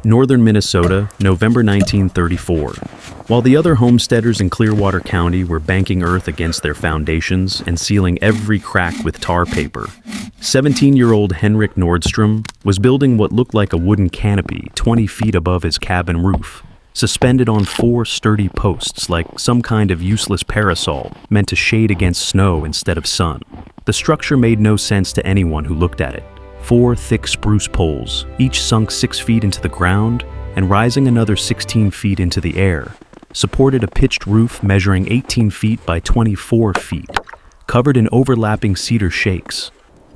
Northern Minnesota, November 1934. While the other homesteaders in Clearwater County were banking earth against their foundations and sealing every crack with tar paper, 17-year-old Henrik Nordstrom was building what looked like a wooden canopy 20 feet above his cabin roof, suspended on 4 sturdy posts like some kind of useless parasol meant to shade against snow instead of sun. The structure made no sense to anyone who looked at it. 4 thick spruce poles, each sunk 6 feet into the ground and rising another 16 feet into the air, supported a pitched roof measuring 18 feet by 24 feet, covered in overlapping cedar shakes.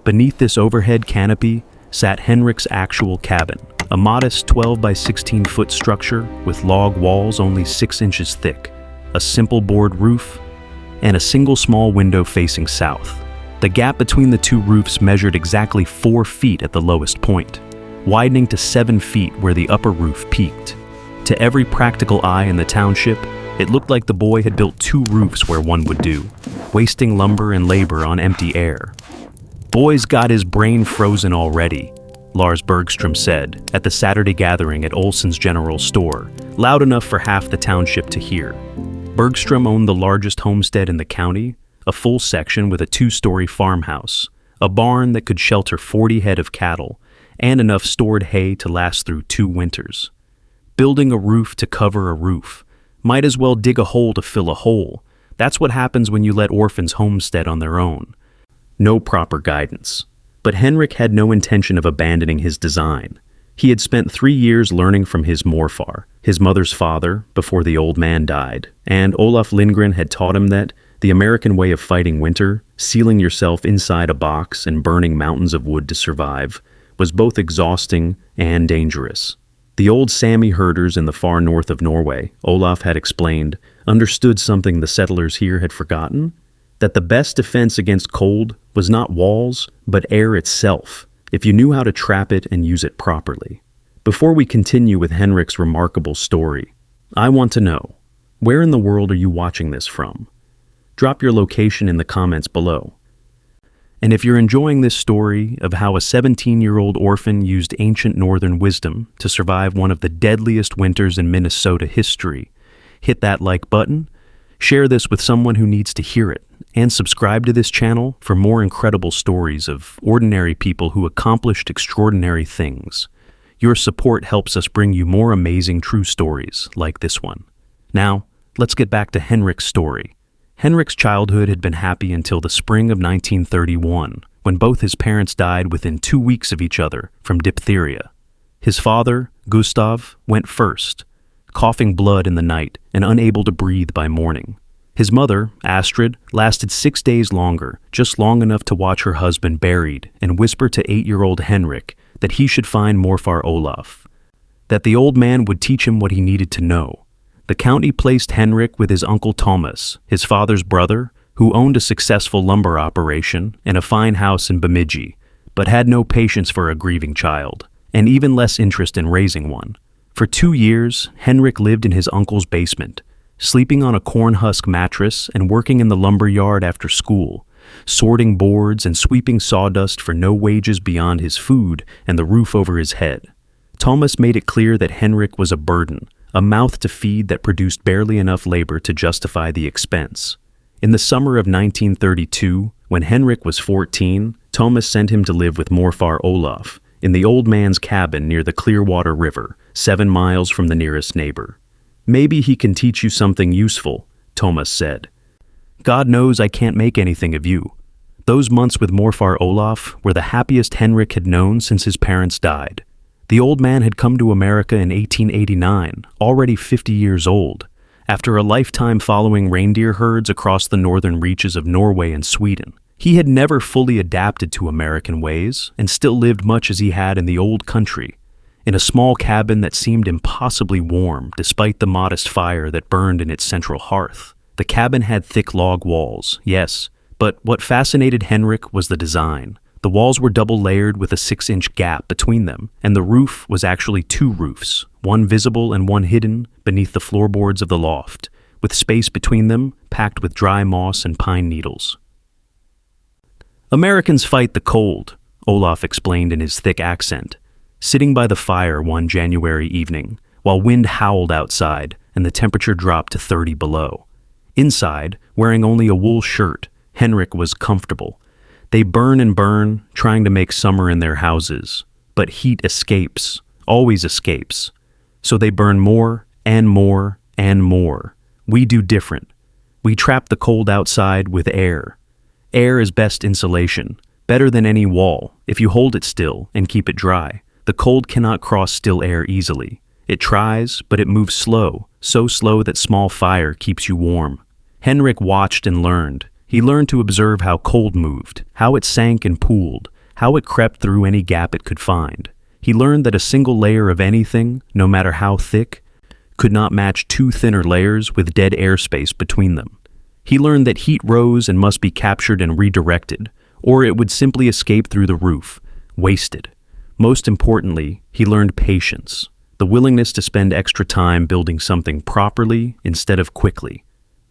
Beneath this overhead canopy sat Henrik's actual cabin, a modest 12 by 16 foot structure with log walls only 6 inches thick, a simple board roof, and a single small window facing south. The gap between the 2 roofs measured exactly 4 feet at the lowest point, widening to 7 feet where the upper roof peaked. To every practical eye in the township, it looked like the boy had built 2 roofs where one would do, wasting lumber and labor on empty air. "Boy's got his brain frozen already," Lars Bergstrom said at the Saturday gathering at Olson's General Store, loud enough for half the township to hear. Bergstrom owned the largest homestead in the county, a full section with a 2-story farmhouse, a barn that could shelter 40 head of cattle, and enough stored hay to last through 2 winters. Building a roof to cover a roof. Might as well dig a hole to fill a hole. That's what happens when you let orphans homestead on their own. No proper guidance. But Henrik had no intention of abandoning his design. He had spent 3 years learning from his morfar, his mother's father, before the old man died, and Olaf Lindgren had taught him that the American way of fighting winter, sealing yourself inside a box and burning mountains of wood to survive, was both exhausting and dangerous. The old Sami herders in the far north of Norway, Olaf had explained, understood something the settlers here had forgotten: that the best defense against cold was not walls, but air itself, if you knew how to trap it and use it properly. Before we continue with Henrik's remarkable story, I want to know, where in the world are you watching this from? Drop your location in the comments below. And if you're enjoying this story of how a 17-year-old orphan used ancient northern wisdom to survive one of the deadliest winters in Minnesota history, hit that like button, share this with someone who needs to hear it, and subscribe to this channel for more incredible stories of ordinary people who accomplished extraordinary things. Your support helps us bring you more amazing true stories like this one. Now, let's get back to Henrik's story. Henrik's childhood had been happy until the spring of 1931, when both his parents died within 2 weeks of each other from diphtheria. His father, Gustav, went first, coughing blood in the night and unable to breathe by morning. His mother, Astrid, lasted 6 days longer, just long enough to watch her husband buried and whisper to 8-year-old Henrik that he should find Morfar Olaf, that the old man would teach him what he needed to know. The county placed Henrik with his uncle Thomas, his father's brother, who owned a successful lumber operation and a fine house in Bemidji, but had no patience for a grieving child, and even less interest in raising one. For 2 years, Henrik lived in his uncle's basement, sleeping on a corn husk mattress and working in the lumber yard after school, sorting boards and sweeping sawdust for no wages beyond his food and the roof over his head. Thomas made it clear that Henrik was a burden, a mouth to feed that produced barely enough labor to justify the expense. In the summer of 1932, when Henrik was 14, Thomas sent him to live with Morfar Olaf in the old man's cabin near the Clearwater River, 7 miles from the nearest neighbor. "Maybe he can teach you something useful," Thomas said. "God knows I can't make anything of you." Those months with Morfar Olaf were the happiest Henrik had known since his parents died. The old man had come to America in 1889, already 50 years old, after a lifetime following reindeer herds across the northern reaches of Norway and Sweden. He had never fully adapted to American ways and still lived much as he had in the old country, in a small cabin that seemed impossibly warm despite the modest fire that burned in its central hearth. The cabin had thick log walls, yes, but what fascinated Henrik was the design. The walls were double-layered with a 6-inch gap between them, and the roof was actually 2 roofs, one visible and one hidden beneath the floorboards of the loft, with space between them packed with dry moss and pine needles. "Americans fight the cold," Olaf explained in his thick accent. Sitting by the fire one January evening, while wind howled outside and the temperature dropped to 30 below. Inside, wearing only a wool shirt, Henrik was comfortable. They burn and burn, trying to make summer in their houses. But heat escapes, always escapes. So they burn more and more and more. We do different. We trap the cold outside with air. Air is best insulation, better than any wall, if you hold it still and keep it dry. The cold cannot cross still air easily. It tries, but it moves slow, so slow that small fire keeps you warm. Henrik watched and learned. He learned to observe how cold moved, how it sank and pooled, how it crept through any gap it could find. He learned that a single layer of anything, no matter how thick, could not match two thinner layers with dead airspace between them. He learned that heat rose and must be captured and redirected, or it would simply escape through the roof, wasted. Most importantly, he learned patience, the willingness to spend extra time building something properly instead of quickly.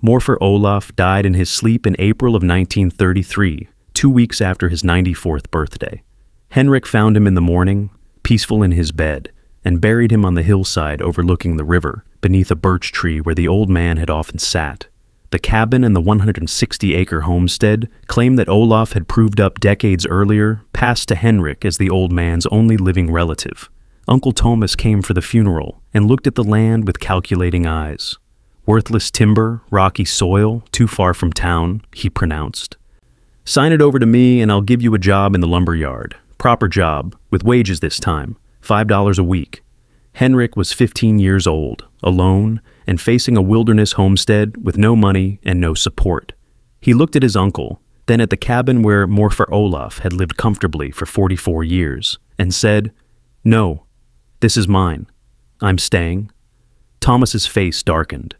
Morfar Olaf died in his sleep in April of 1933, 2 weeks after his 94th birthday. Henrik found him in the morning, peaceful in his bed, and buried him on the hillside overlooking the river, beneath a birch tree where the old man had often sat. The cabin and the 160-acre homestead, claim that Olaf had proved up decades earlier, passed to Henrik as the old man's only living relative. Uncle Thomas came for the funeral and looked at the land with calculating eyes. Worthless timber, rocky soil, too far from town, he pronounced. Sign it over to me and I'll give you a job in the lumber yard. Proper job, with wages this time, $5 a week. Henrik was 15 years old, alone, and facing a wilderness homestead with no money and no support. He looked at his uncle, then at the cabin where Morfar Olaf had lived comfortably for 44 years, and said, "No, this is mine. I'm staying." Thomas's face darkened.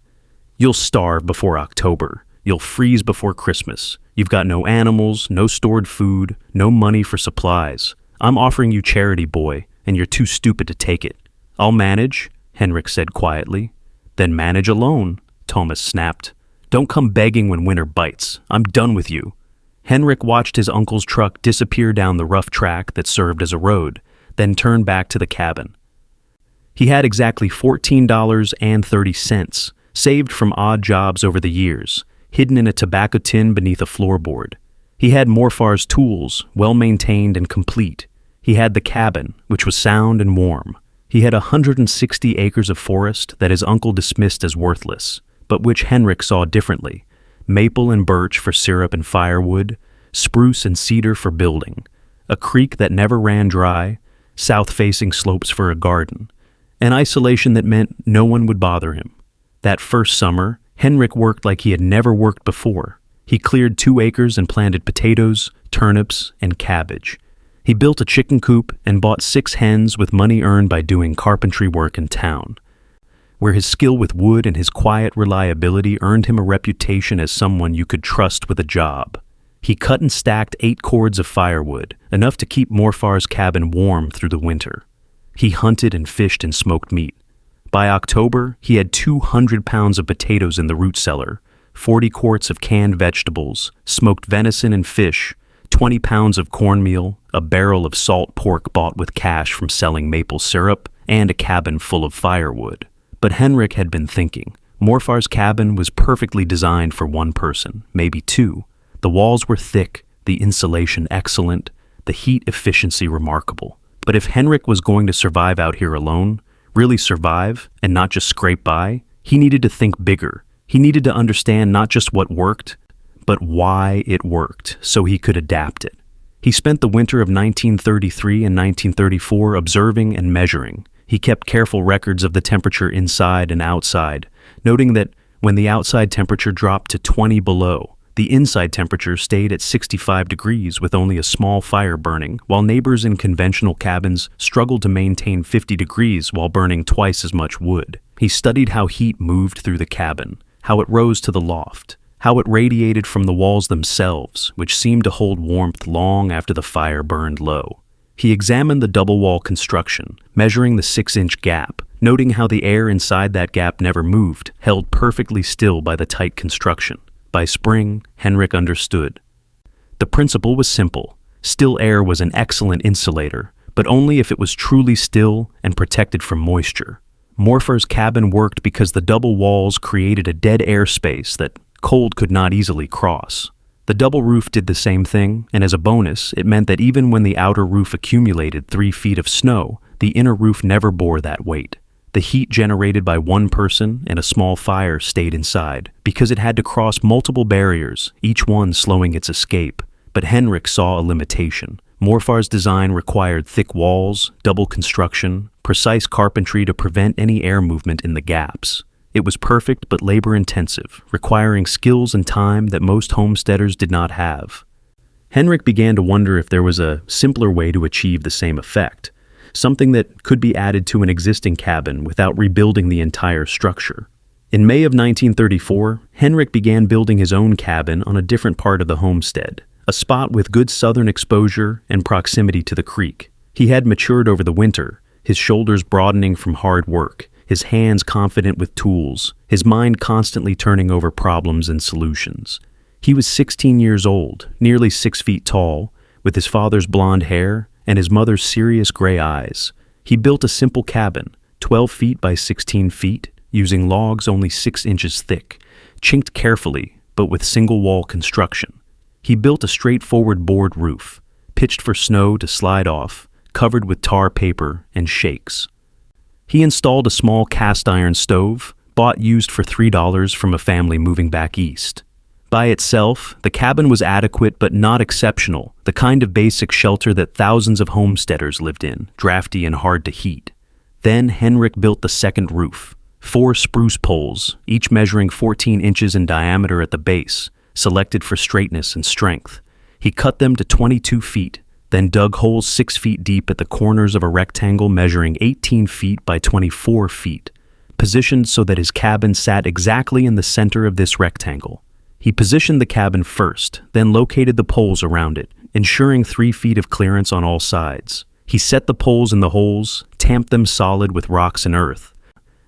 "You'll starve before October. You'll freeze before Christmas. You've got no animals, no stored food, no money for supplies. I'm offering you charity, boy, and you're too stupid to take it." "I'll manage," Henrik said quietly. "Then manage alone," Thomas snapped. "Don't come begging when winter bites. I'm done with you." Henrik watched his uncle's truck disappear down the rough track that served as a road, then turned back to the cabin. He had exactly $14.30, saved from odd jobs over the years, hidden in a tobacco tin beneath a floorboard. He had Morfar's tools, well-maintained and complete. He had the cabin, which was sound and warm. He had 160 acres of forest that his uncle dismissed as worthless, but which Henrik saw differently. Maple and birch for syrup and firewood, spruce and cedar for building, a creek that never ran dry, south-facing slopes for a garden, an isolation that meant no one would bother him. That first summer, Henrik worked like he had never worked before. He cleared 2 acres and planted potatoes, turnips, and cabbage. He built a chicken coop and bought 6 hens with money earned by doing carpentry work in town, where his skill with wood and his quiet reliability earned him a reputation as someone you could trust with a job. He cut and stacked 8 cords of firewood, enough to keep Morfar's cabin warm through the winter. He hunted and fished and smoked meat. By October, he had 200 pounds of potatoes in the root cellar, 40 quarts of canned vegetables, smoked venison and fish, 20 pounds of cornmeal, a barrel of salt pork bought with cash from selling maple syrup, and a cabin full of firewood. But Henrik had been thinking. Morfar's cabin was perfectly designed for 1 person, maybe 2. The walls were thick, the insulation excellent, the heat efficiency remarkable. But if Henrik was going to survive out here alone, really survive, and not just scrape by, he needed to think bigger. He needed to understand not just what worked, but why it worked, so he could adapt it. He spent the winter of 1933 and 1934 observing and measuring. He kept careful records of the temperature inside and outside, noting that when the outside temperature dropped to 20 below, the inside temperature stayed at 65 degrees with only a small fire burning, while neighbors in conventional cabins struggled to maintain 50 degrees while burning twice as much wood. He studied how heat moved through the cabin, how it rose to the loft, how it radiated from the walls themselves, which seemed to hold warmth long after the fire burned low. He examined the double wall construction, measuring the 6-inch gap, noting how the air inside that gap never moved, held perfectly still by the tight construction. By spring, Henrik understood. The principle was simple. Still air was an excellent insulator, but only if it was truly still and protected from moisture. Morpher's cabin worked because the double walls created a dead air space that cold could not easily cross. The double roof did the same thing, and as a bonus, it meant that even when the outer roof accumulated 3 feet of snow, the inner roof never bore that weight. The heat generated by one person and a small fire stayed inside, because it had to cross multiple barriers, each one slowing its escape. But Henrik saw a limitation. Morfar's design required thick walls, double construction, precise carpentry to prevent any air movement in the gaps. It was perfect but labor-intensive, requiring skills and time that most homesteaders did not have. Henrik began to wonder if there was a simpler way to achieve the same effect, something that could be added to an existing cabin without rebuilding the entire structure. In May of 1934, Henrik began building his own cabin on a different part of the homestead, a spot with good southern exposure and proximity to the creek. He had matured over the winter, his shoulders broadening from hard work, his hands confident with tools, his mind constantly turning over problems and solutions. He was 16 years old, nearly 6 feet tall, with his father's blonde hair and his mother's serious gray eyes. He built a simple cabin, 12 feet by 16 feet, using logs only 6 inches thick, chinked carefully, but with single-wall construction. He built a straightforward board roof, pitched for snow to slide off, covered with tar paper and shakes. He installed a small cast-iron stove, bought used for $3 from a family moving back east. By itself, the cabin was adequate but not exceptional, the kind of basic shelter that thousands of homesteaders lived in, drafty and hard to heat. Then Henrik built the second roof, 4 spruce poles, each measuring 14 inches in diameter at the base, selected for straightness and strength. He cut them to 22 feet, then dug holes 6 feet deep at the corners of a rectangle measuring 18 feet by 24 feet, positioned so that his cabin sat exactly in the center of this rectangle. He positioned the cabin first, then located the poles around it, ensuring 3 feet of clearance on all sides. He set the poles in the holes, tamped them solid with rocks and earth,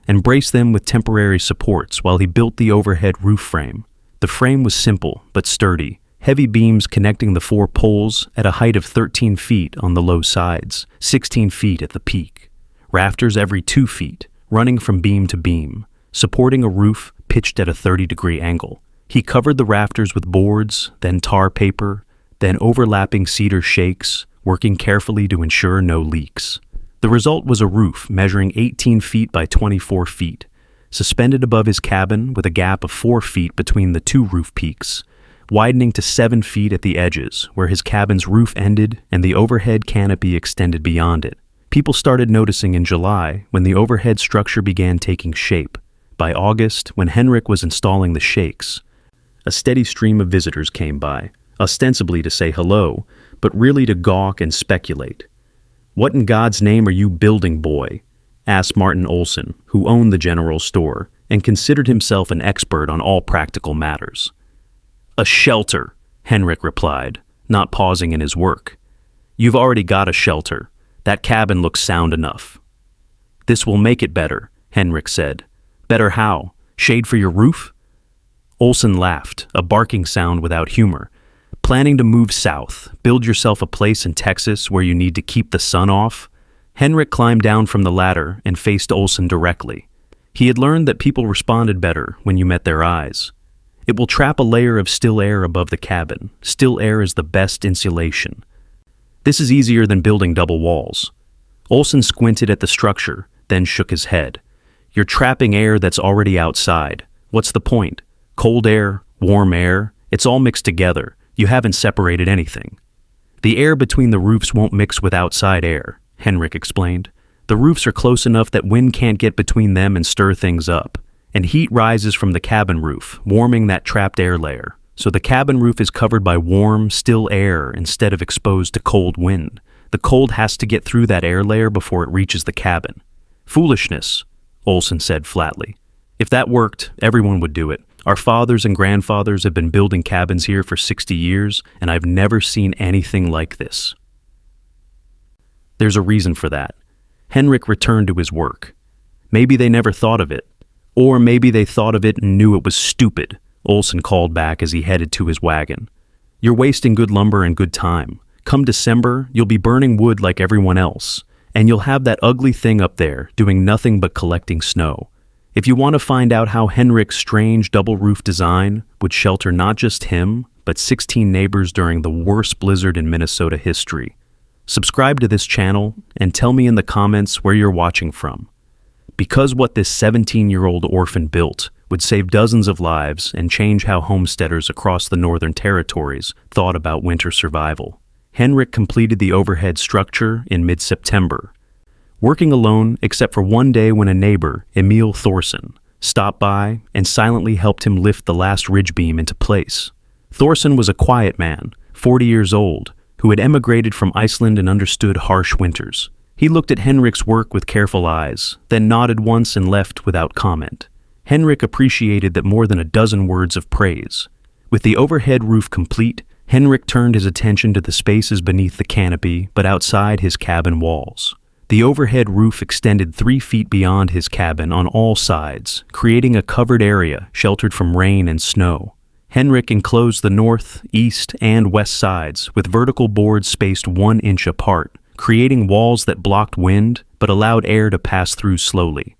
and braced them with temporary supports while he built the overhead roof frame. The frame was simple but sturdy, heavy beams connecting the 4 poles at a height of 13 feet on the low sides, 16 feet at the peak. Rafters every 2 feet, running from beam to beam, supporting a roof pitched at a 30-degree angle. He covered the rafters with boards, then tar paper, then overlapping cedar shakes, working carefully to ensure no leaks. The result was a roof measuring 18 feet by 24 feet, suspended above his cabin with a gap of 4 feet between the 2 roof peaks, widening to 7 feet at the edges, where his cabin's roof ended and the overhead canopy extended beyond it. People started noticing in July when the overhead structure began taking shape. By August, when Henrik was installing the shakes, a steady stream of visitors came by, ostensibly to say hello, but really to gawk and speculate. "What in God's name are you building, boy?" asked Martin Olson, who owned the general store and considered himself an expert on all practical matters. "A shelter," Henrik replied, not pausing in his work. "You've already got a shelter. That cabin looks sound enough." "This will make it better," Henrik said. "Better how? Shade for your roof?" Olson laughed, a barking sound without humor. "Planning to move south, build yourself a place in Texas where you need to keep the sun off?" Henrik climbed down from the ladder and faced Olson directly. He had learned that people responded better when you met their eyes. "It will trap a layer of still air above the cabin. Still air is the best insulation. This is easier than building double walls." Olson squinted at the structure, then shook his head. "You're trapping air that's already outside. What's the point? Cold air, warm air, it's all mixed together. You haven't separated anything." "The air between the roofs won't mix with outside air," Henrik explained. "The roofs are close enough that wind can't get between them and stir things up. And heat rises from the cabin roof, warming that trapped air layer. So the cabin roof is covered by warm, still air instead of exposed to cold wind. The cold has to get through that air layer before it reaches the cabin." "Foolishness," Olson said flatly. "If that worked, everyone would do it. Our fathers and grandfathers have been building cabins here for 60 years, and I've never seen anything like this." There's a reason for that. Henrik returned to his work. Maybe they never thought of it. Or maybe they thought of it and knew it was stupid, Olson called back as he headed to his wagon. "You're wasting good lumber and good time. Come December, you'll be burning wood like everyone else, and you'll have that ugly thing up there doing nothing but collecting snow. If you want to find out how Henrik's strange double roof design would shelter not just him, but 16 neighbors during the worst blizzard in Minnesota history, subscribe to this channel and tell me in the comments where you're watching from. Because what this 17-year-old orphan built would save dozens of lives and change how homesteaders across the Northern Territories thought about winter survival. Henrik completed the overhead structure in mid-September, working alone except for one day when a neighbor, Emil Thorson, stopped by and silently helped him lift the last ridge beam into place. Thorson was a quiet man, 40 years old, who had emigrated from Iceland and understood harsh winters. He looked at Henrik's work with careful eyes, then nodded once and left without comment. Henrik appreciated that more than a dozen words of praise. With the overhead roof complete, Henrik turned his attention to the spaces beneath the canopy but outside his cabin walls. The overhead roof extended 3 feet beyond his cabin on all sides, creating a covered area sheltered from rain and snow. Henrik enclosed the north, east, and west sides with vertical boards spaced 1 inch apart, creating walls that blocked wind but allowed air to pass through slowly.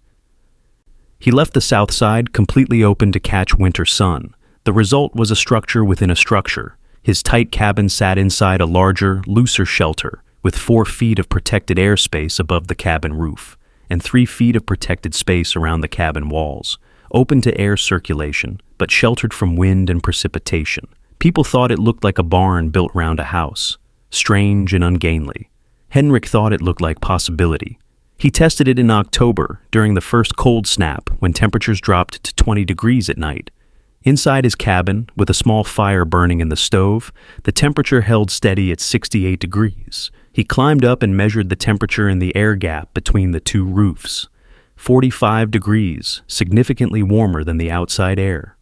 He left the south side completely open to catch winter sun. The result was a structure within a structure. His tight cabin sat inside a larger, looser shelter, with 4 feet of protected airspace above the cabin roof, and 3 feet of protected space around the cabin walls, open to air circulation, but sheltered from wind and precipitation. People thought it looked like a barn built round a house, strange and ungainly. Henrik thought it looked like possibility. He tested it in October, during the first cold snap, when temperatures dropped to 20 degrees at night. Inside his cabin, with a small fire burning in the stove, the temperature held steady at 68 degrees. He climbed up and measured the temperature in the air gap between the 2 roofs. 45 degrees, significantly warmer than the outside air.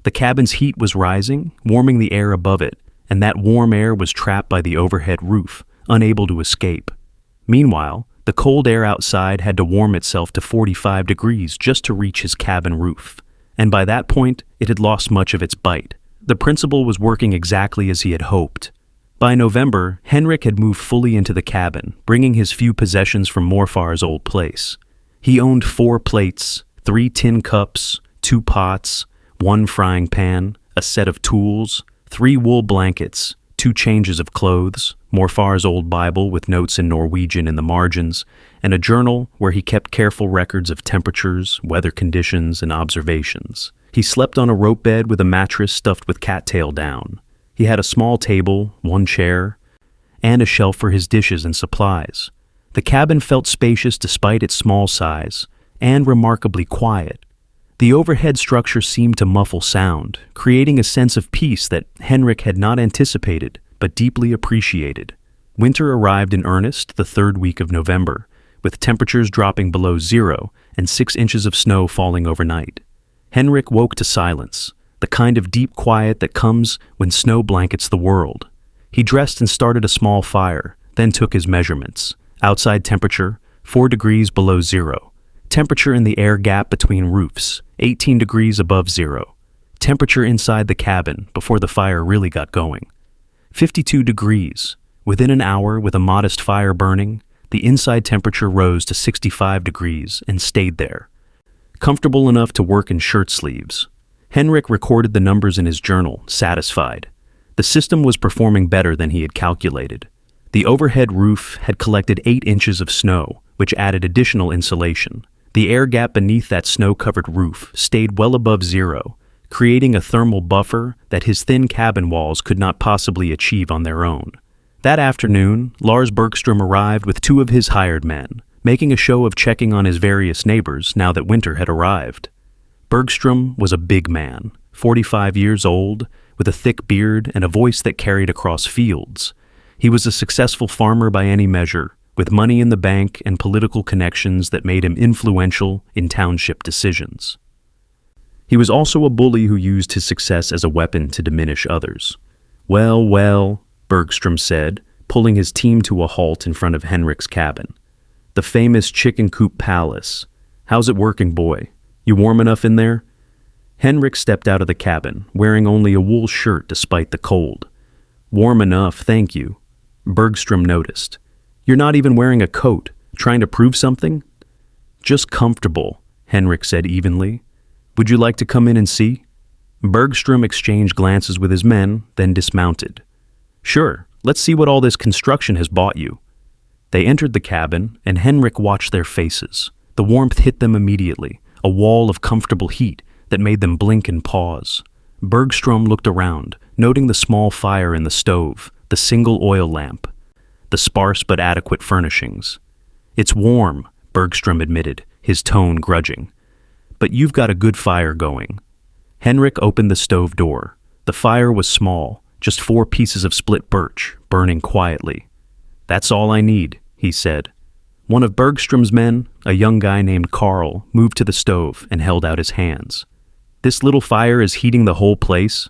The cabin's heat was rising, warming the air above it, and that warm air was trapped by the overhead roof, unable to escape. Meanwhile, the cold air outside had to warm itself to 45 degrees just to reach his cabin roof. And by that point, it had lost much of its bite. The principle was working exactly as he had hoped. By November, Henrik had moved fully into the cabin, bringing his few possessions from Morfar's old place. He owned 4 plates, 3 tin cups, 2 pots, 1 frying pan, a set of tools, 3 wool blankets, 2 changes of clothes, Morfar's old Bible with notes in Norwegian in the margins, and a journal where he kept careful records of temperatures, weather conditions, and observations. He slept on a rope bed with a mattress stuffed with cattail down. He had a small table, 1 chair, and a shelf for his dishes and supplies. The cabin felt spacious despite its small size, and remarkably quiet. The overhead structure seemed to muffle sound, creating a sense of peace that Henrik had not anticipated, but deeply appreciated. Winter arrived in earnest the 3rd week of November, with temperatures dropping below 0 and 6 inches of snow falling overnight. Henrik woke to silence, the kind of deep quiet that comes when snow blankets the world. He dressed and started a small fire, then took his measurements. Outside temperature, 4 degrees below 0. Temperature in the air gap between roofs, 18 degrees above 0. Temperature inside the cabin before the fire really got going, 52 degrees. Within an hour, with a modest fire burning, the inside temperature rose to 65 degrees and stayed there. Comfortable enough to work in shirt sleeves. Henrik recorded the numbers in his journal, satisfied. The system was performing better than he had calculated. The overhead roof had collected 8 inches of snow, which added additional insulation. The air gap beneath that snow-covered roof stayed well above 0, creating a thermal buffer that his thin cabin walls could not possibly achieve on their own. That afternoon, Lars Bergstrom arrived with 2 of his hired men, making a show of checking on his various neighbors now that winter had arrived. Bergstrom was a big man, 45 years old, with a thick beard and a voice that carried across fields. He was a successful farmer by any measure, with money in the bank and political connections that made him influential in township decisions. He was also a bully who used his success as a weapon to diminish others. Well, Bergstrom said, pulling his team to a halt in front of Henrik's cabin. The famous chicken coop palace. How's it working, boy? You warm enough in there? Henrik stepped out of the cabin, wearing only a wool shirt despite the cold. Warm enough, thank you. Bergstrom noticed. You're not even wearing a coat. Trying to prove something? Just comfortable, Henrik said evenly. Would you like to come in and see? Bergstrom exchanged glances with his men, then dismounted. Sure, let's see what all this construction has bought you. They entered the cabin, and Henrik watched their faces. The warmth hit them immediately, a wall of comfortable heat that made them blink and pause. Bergstrom looked around, noting the small fire in the stove, the single oil lamp, the sparse but adequate furnishings. It's warm, Bergstrom admitted, his tone grudging. But you've got a good fire going. Henrik opened the stove door. The fire was small, just 4 pieces of split birch, burning quietly. That's all I need, he said. One of Bergstrom's men, a young guy named Carl, moved to the stove and held out his hands. This little fire is heating the whole place?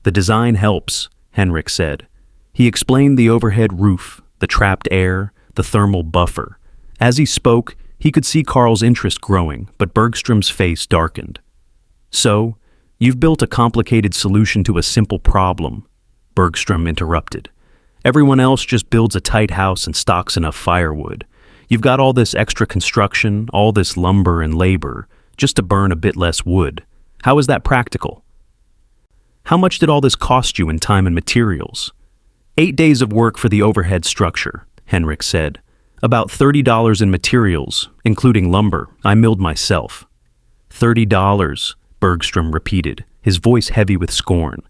The design helps, Henrik said. He explained the overhead roof, the trapped air, the thermal buffer. As he spoke, he could see Carl's interest growing, but Bergstrom's face darkened. So, you've built a complicated solution to a simple problem, Bergstrom interrupted. Everyone else just builds a tight house and stocks enough firewood. You've got all this extra construction, all this lumber and labor, just to burn a bit less wood. How is that practical? How much did all this cost you in time and materials? 8 days of work for the overhead structure, Henrik said. About $30 in materials, including lumber. I milled myself. $30, Bergstrom repeated, his voice heavy with scorn.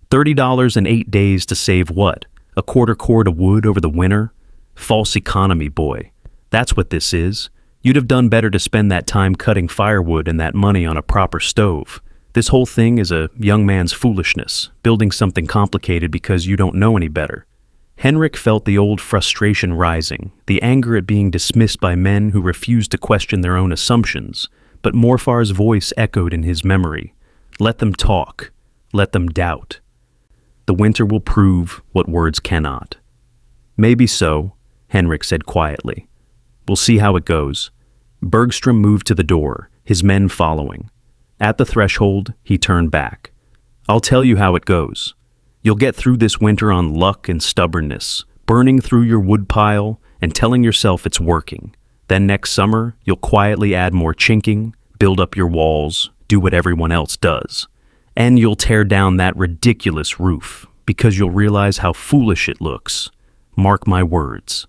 $30 in 8 days to save what? A quarter cord of wood over the winter? False economy, boy. That's what this is. You'd have done better to spend that time cutting firewood and that money on a proper stove. This whole thing is a young man's foolishness, building something complicated because you don't know any better. Henrik felt the old frustration rising, the anger at being dismissed by men who refused to question their own assumptions, but Morfar's voice echoed in his memory. Let them talk. Let them doubt. The winter will prove what words cannot. Maybe so, Henrik said quietly. We'll see how it goes. Bergstrom moved to the door, his men following. At the threshold, he turned back. I'll tell you how it goes. You'll get through this winter on luck and stubbornness, burning through your woodpile and telling yourself it's working. Then next summer, you'll quietly add more chinking, build up your walls, do what everyone else does. And you'll tear down that ridiculous roof, because you'll realize how foolish it looks. Mark my words.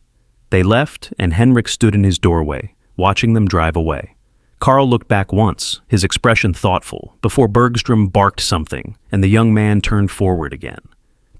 They left, and Henrik stood in his doorway, watching them drive away. Carl looked back once, his expression thoughtful, before Bergstrom barked something, and the young man turned forward again.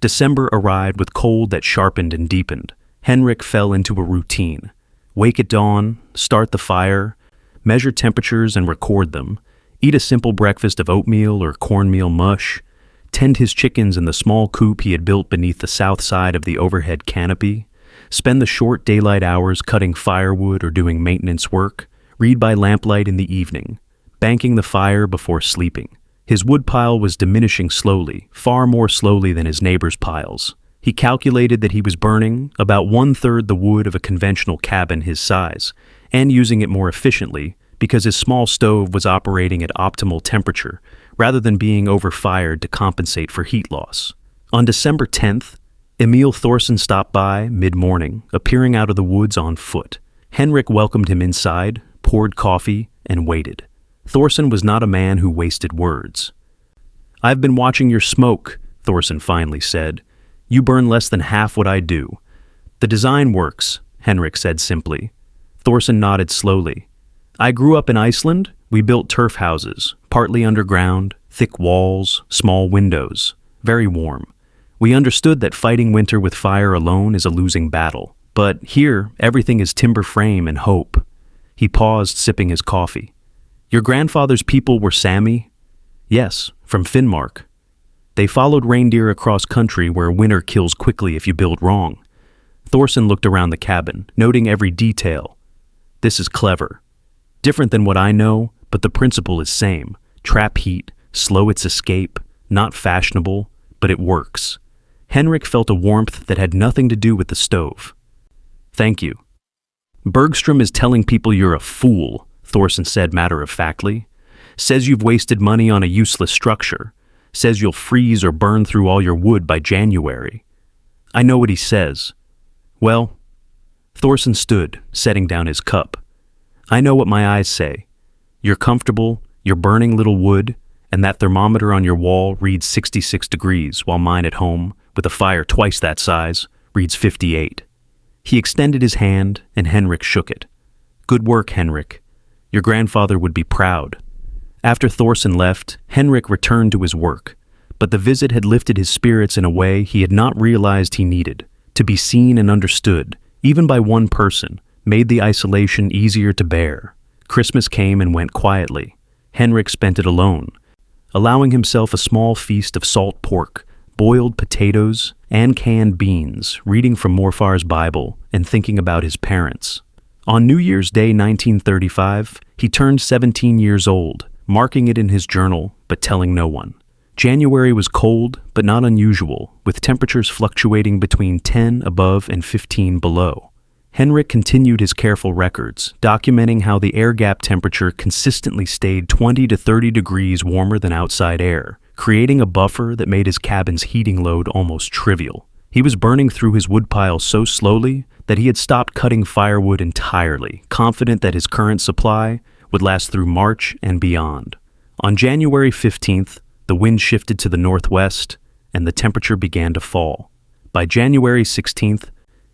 December arrived with cold that sharpened and deepened. Henrik fell into a routine. Wake at dawn, start the fire, measure temperatures and record them, eat a simple breakfast of oatmeal or cornmeal mush, tend his chickens in the small coop he had built beneath the south side of the overhead canopy, spend the short daylight hours cutting firewood or doing maintenance work, read by lamplight in the evening, banking the fire before sleeping. His woodpile was diminishing slowly, far more slowly than his neighbors' piles. He calculated that he was burning about 1/3 the wood of a conventional cabin his size, and using it more efficiently because his small stove was operating at optimal temperature rather than being overfired to compensate for heat loss. On December 10th, Emil Thorsen stopped by mid-morning, appearing out of the woods on foot. Henrik welcomed him inside, poured coffee, and waited. Thorsen was not a man who wasted words. I've been watching your smoke, Thorsen finally said. You burn less than half what I do. The design works, Henrik said simply. Thorsen nodded slowly. I grew up in Iceland. We built turf houses, partly underground, thick walls, small windows, very warm. We understood that fighting winter with fire alone is a losing battle. But here, everything is timber frame and hope. He paused, sipping his coffee. Your grandfather's people were Sami? Yes, from Finnmark. They followed reindeer across country where winter kills quickly if you build wrong. Thorsen looked around the cabin, noting every detail. This is clever. Different than what I know, but the principle is same. Trap heat, slow its escape, not fashionable, but it works. Henrik felt a warmth that had nothing to do with the stove. Thank you. Bergstrom is telling people you're a fool, Thorsen said matter-of-factly. Says you've wasted money on a useless structure. Says you'll freeze or burn through all your wood by January. I know what he says. Well, Thorson stood, setting down his cup. I know what my eyes say. You're comfortable, you're burning little wood, and that thermometer on your wall reads 66 degrees, while mine at home, with a fire twice that size, reads 58. He extended his hand, and Henrik shook it. Good work, Henrik. Your grandfather would be proud. After Thorson left, Henrik returned to his work, but the visit had lifted his spirits in a way he had not realized he needed. To be seen and understood, even by one person, made the isolation easier to bear. Christmas came and went quietly. Henrik spent it alone, allowing himself a small feast of salt pork, boiled potatoes, and canned beans, reading from Morfar's Bible and thinking about his parents. On New Year's Day 1935, he turned 17 years old, marking it in his journal, but telling no one. January was cold, but not unusual, with temperatures fluctuating between 10 above and 15 below. Henrik continued his careful records, documenting how the air gap temperature consistently stayed 20 to 30 degrees warmer than outside air, creating a buffer that made his cabin's heating load almost trivial. He was burning through his woodpile so slowly that he had stopped cutting firewood entirely, confident that his current supply would last through March and beyond. On January 15th, the wind shifted to the northwest, and the temperature began to fall. By January 16th,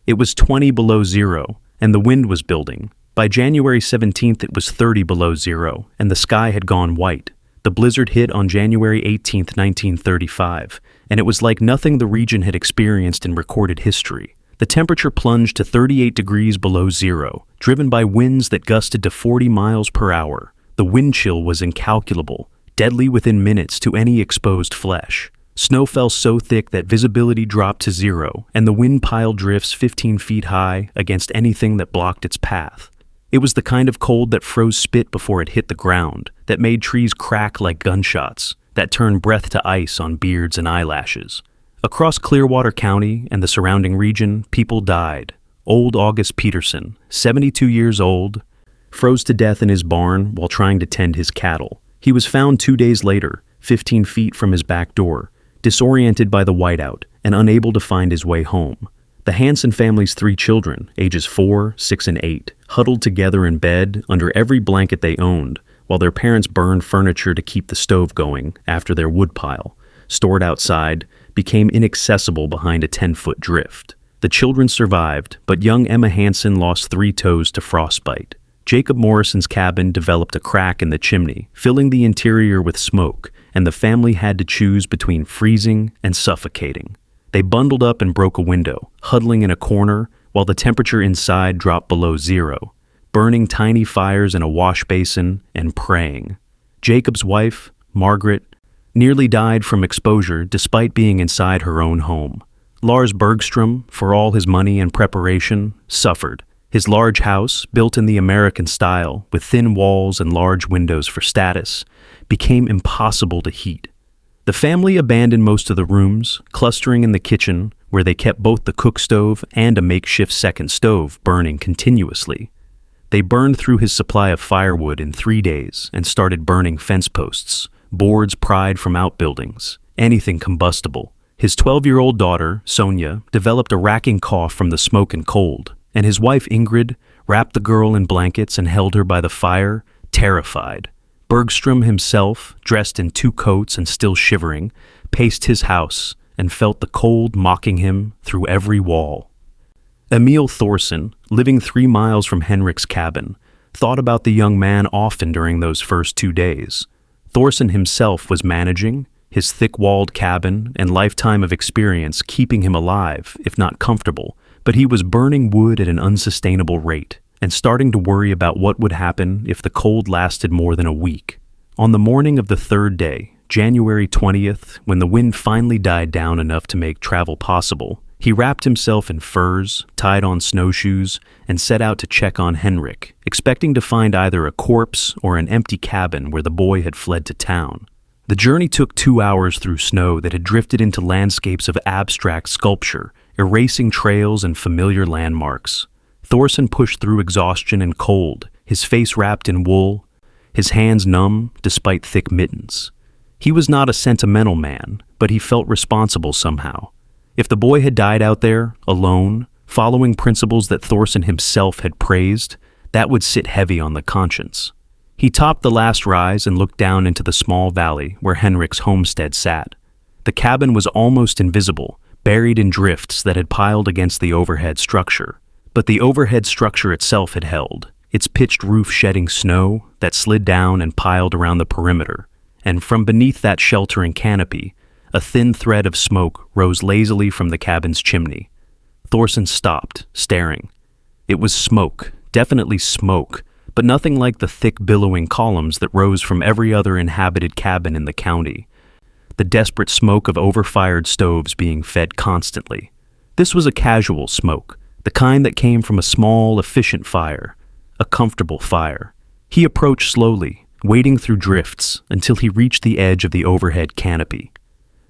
it was 20 below zero, and the wind was building. By January 17th, it was 30 below zero, and the sky had gone white. The blizzard hit on January 18th, 1935, and it was like nothing the region had experienced in recorded history. The temperature plunged to 38 degrees below zero, driven by winds that gusted to 40 miles per hour. The wind chill was incalculable, deadly within minutes to any exposed flesh. Snow fell so thick that visibility dropped to zero, and the wind piled drifts 15 feet high against anything that blocked its path. It was the kind of cold that froze spit before it hit the ground, that made trees crack like gunshots, that turned breath to ice on beards and eyelashes. Across Clearwater County and the surrounding region, people died. Old August Peterson, 72 years old, froze to death in his barn while trying to tend his cattle. He was found 2 days later, 15 feet from his back door, disoriented by the whiteout and unable to find his way home. The Hansen family's 3 children, ages 4, 6, and 8, huddled together in bed under every blanket they owned, while their parents burned furniture to keep the stove going after their woodpile, stored outside, became inaccessible behind a 10-foot drift. The children survived, but young Emma Hansen lost 3 toes to frostbite. Jacob Morrison's cabin developed a crack in the chimney, filling the interior with smoke, and the family had to choose between freezing and suffocating. They bundled up and broke a window, huddling in a corner while the temperature inside dropped below zero, burning tiny fires in a wash basin and praying. Jacob's wife, Margaret, nearly died from exposure despite being inside her own home. Lars Bergstrom, for all his money and preparation, suffered. His large house, built in the American style, with thin walls and large windows for status, became impossible to heat. The family abandoned most of the rooms, clustering in the kitchen, where they kept both the cook stove and a makeshift second stove burning continuously. They burned through his supply of firewood in 3 days and started burning fence posts, boards pried from outbuildings, anything combustible. His 12-year-old daughter, Sonia, developed a racking cough from the smoke and cold, and his wife Ingrid wrapped the girl in blankets and held her by the fire, terrified. Bergstrom himself, dressed in 2 coats and still shivering, paced his house and felt the cold mocking him through every wall. Emil Thorson, living 3 miles from Henrik's cabin, thought about the young man often during those first 2 days. Thorson himself was managing, his thick-walled cabin and lifetime of experience keeping him alive, if not comfortable, but he was burning wood at an unsustainable rate and starting to worry about what would happen if the cold lasted more than a week. On the morning of the 3rd day, January 20th, when the wind finally died down enough to make travel possible, he wrapped himself in furs, tied on snowshoes, and set out to check on Henrik, expecting to find either a corpse or an empty cabin where the boy had fled to town. The journey took 2 hours through snow that had drifted into landscapes of abstract sculpture, erasing trails and familiar landmarks. Thorson pushed through exhaustion and cold, his face wrapped in wool, his hands numb despite thick mittens. He was not a sentimental man, but he felt responsible somehow. If the boy had died out there, alone, following principles that Thorson himself had praised, that would sit heavy on the conscience. He topped the last rise and looked down into the small valley where Henrik's homestead sat. The cabin was almost invisible, buried in drifts that had piled against the overhead structure. But the overhead structure itself had held, its pitched roof shedding snow that slid down and piled around the perimeter. And from beneath that sheltering canopy, a thin thread of smoke rose lazily from the cabin's chimney. Thorson stopped, staring. It was smoke, definitely smoke, but nothing like the thick billowing columns that rose from every other inhabited cabin in the county. The desperate smoke of overfired stoves being fed constantly. This was a casual smoke, the kind that came from a small, efficient fire, a comfortable fire. He approached slowly, wading through drifts until he reached the edge of the overhead canopy.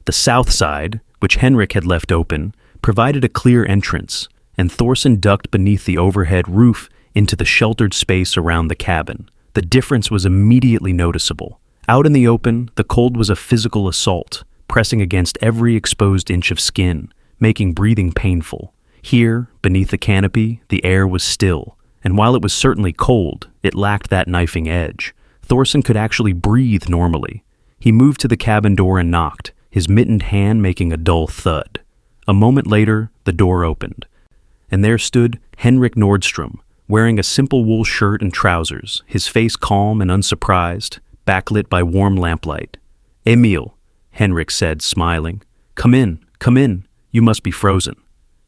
The south side, which Henrik had left open, provided a clear entrance, and Thorson ducked beneath the overhead roof into the sheltered space around the cabin. The difference was immediately noticeable. Out in the open, the cold was a physical assault, pressing against every exposed inch of skin, making breathing painful. Here, beneath the canopy, the air was still, and while it was certainly cold, it lacked that knifing edge. Thorson could actually breathe normally. He moved to the cabin door and knocked, his mittened hand making a dull thud. A moment later, the door opened, and there stood Henrik Nordstrom, wearing a simple wool shirt and trousers, his face calm and unsurprised, backlit by warm lamplight. "Emil," Henrik said, smiling. Come in, you must be frozen."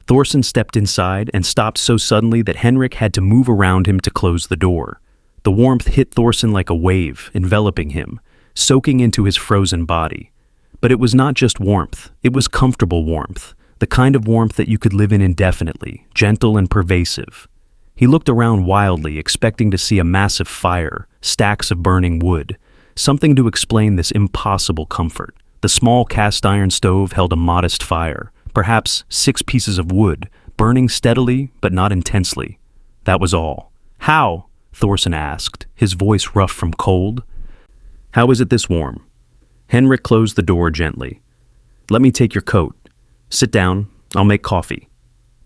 Thorson stepped inside and stopped so suddenly that Henrik had to move around him to close the door. The warmth hit Thorson like a wave, enveloping him, soaking into his frozen body. But it was not just warmth, it was comfortable warmth, the kind of warmth that you could live in indefinitely, gentle and pervasive. He looked around wildly, expecting to see a massive fire, stacks of burning wood, something to explain this impossible comfort. The small cast-iron stove held a modest fire, perhaps 6 pieces of wood, burning steadily but not intensely. That was all. "How?" Thorson asked, his voice rough from cold. "How is it this warm?" Henrik closed the door gently. "Let me take your coat. Sit down, I'll make coffee."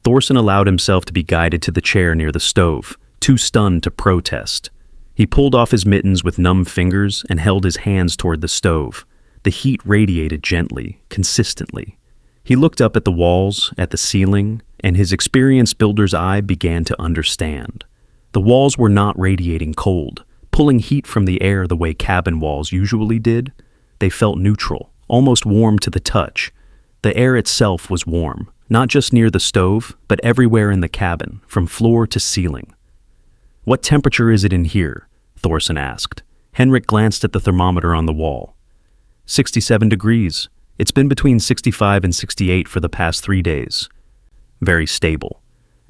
Thorson allowed himself to be guided to the chair near the stove, too stunned to protest. He pulled off his mittens with numb fingers and held his hands toward the stove. The heat radiated gently, consistently. He looked up at the walls, at the ceiling, and his experienced builder's eye began to understand. The walls were not radiating cold, pulling heat from the air the way cabin walls usually did. They felt neutral, almost warm to the touch. The air itself was warm, not just near the stove, but everywhere in the cabin, from floor to ceiling. "What temperature is it in here?" Thorson asked. Henrik glanced at the thermometer on the wall. 67 degrees. It's been between 65 and 68 for the past 3 days. Very stable.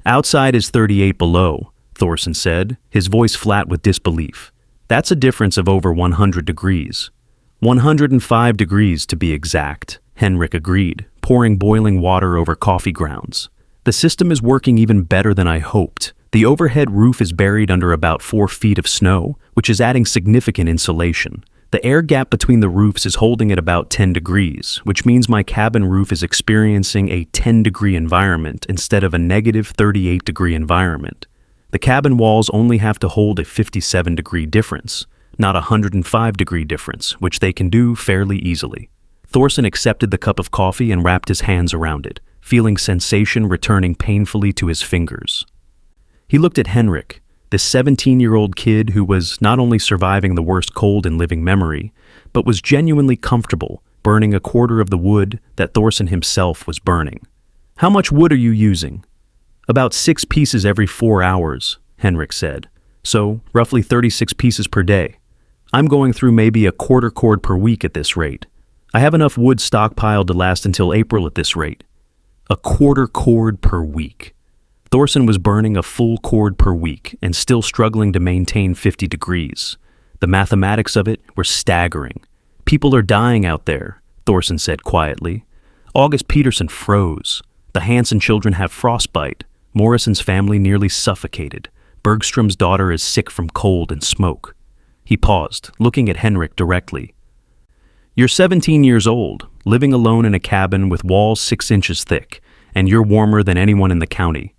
"Outside is 38 below," Thorson said, his voice flat with disbelief. "That's a difference of over 100 degrees. 105 degrees to be exact," Henrik agreed, pouring boiling water over coffee grounds. "The system is working even better than I hoped. The overhead roof is buried under about 4 feet of snow, which is adding significant insulation. The air gap between the roofs is holding at about 10 degrees, which means my cabin roof is experiencing a 10-degree environment instead of a negative 38-degree environment. The cabin walls only have to hold a 57-degree difference, not a 105-degree difference, which they can do fairly easily." Thorson accepted the cup of coffee and wrapped his hands around it, feeling sensation returning painfully to his fingers. He looked at Henrik, this 17-year-old kid who was not only surviving the worst cold in living memory, but was genuinely comfortable burning a quarter of the wood that Thorson himself was burning. "How much wood are you using?" "About 6 pieces every 4 hours, Henrik said. "So, roughly 36 pieces per day. I'm going through maybe a quarter cord per week at this rate. I have enough wood stockpiled to last until April at this rate." A quarter cord per week. Thorson was burning a full cord per week and still struggling to maintain 50 degrees. The mathematics of it were staggering. "People are dying out there," Thorson said quietly. "August Peterson froze. The Hansen children have frostbite. Morrison's family nearly suffocated. Bergstrom's daughter is sick from cold and smoke." He paused, looking at Henrik directly. "You're 17 years old, living alone in a cabin with walls 6 inches thick, and you're warmer than anyone in the county.